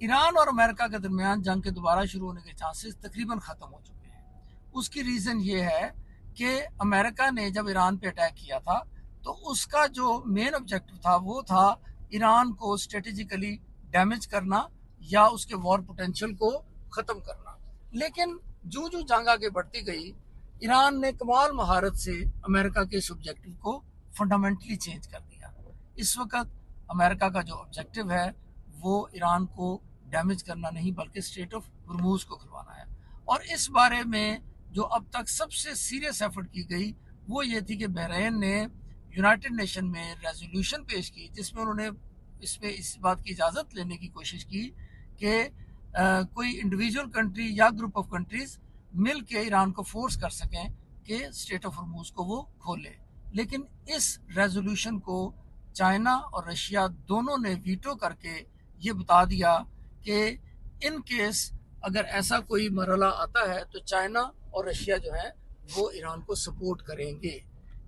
Iran और America के दरमियान जंग के दोबारा शुरू होने के चांसेस तकरीबन ख़त्म हो चुके हैं। उसकी रीज़न ये है कि अमेरिका ने जब ईरान पे अटैक किया था तो उसका जो मेन ऑब्जेक्टिव था वो था ईरान को स्ट्रेटेजिकली डैमेज करना या उसके वॉर पोटेंशियल को ख़त्म करना। लेकिन जो जो जंग आगे बढ़ती गई, ईरान ने कमाल महारत से अमेरिका के इस ऑब्जेक्टिव को फंडामेंटली चेंज कर दिया। इस वक्त अमेरिका का जो ऑब्जेक्टिव है वो ईरान को डैमेज करना नहीं बल्कि स्ट्रेट ऑफ हॉर्मूज को खुलवाना है। और इस बारे में जो अब तक सबसे सीरियस एफर्ट की गई वो ये थी कि बहरीन ने यूनाइटेड नेशन में रेजोल्यूशन पेश की जिसमें उन्होंने इसमें इस बात की इजाज़त लेने की कोशिश की कि कोई इंडिविजुअल कंट्री या ग्रुप ऑफ कंट्रीज मिल के ईरान को फोर्स कर सकें कि स्ट्रेट ऑफ हॉर्मूज को वो खोले। लेकिन इस रेजोल्यूशन को चाइना और रशिया दोनों ने वीटो करके ये बता दिया कि इन केस अगर ऐसा कोई मरला आता है तो चाइना और रशिया जो है वो ईरान को सपोर्ट करेंगे।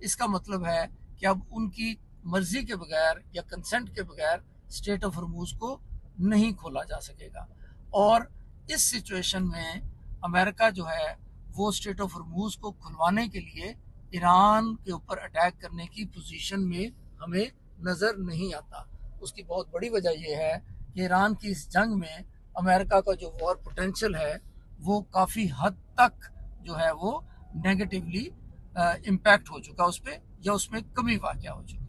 इसका मतलब है कि अब उनकी मर्जी के बगैर या कंसेंट के बगैर स्ट्रेट ऑफ हॉर्मूज को नहीं खोला जा सकेगा। और इस सिचुएशन में अमेरिका जो है वो स्ट्रेट ऑफ हॉर्मूज को खुलवाने के लिए ईरान के ऊपर अटैक करने की पोजीशन में हमें नज़र नहीं आता। उसकी बहुत बड़ी वजह यह है कि ईरान की इस जंग में अमेरिका का जो वॉर पोटेंशियल है वो काफ़ी हद तक जो है वो नेगेटिवली इम्पैक्ट हो चुका उस पर या उसमें कमी वाक़या हो चुकी।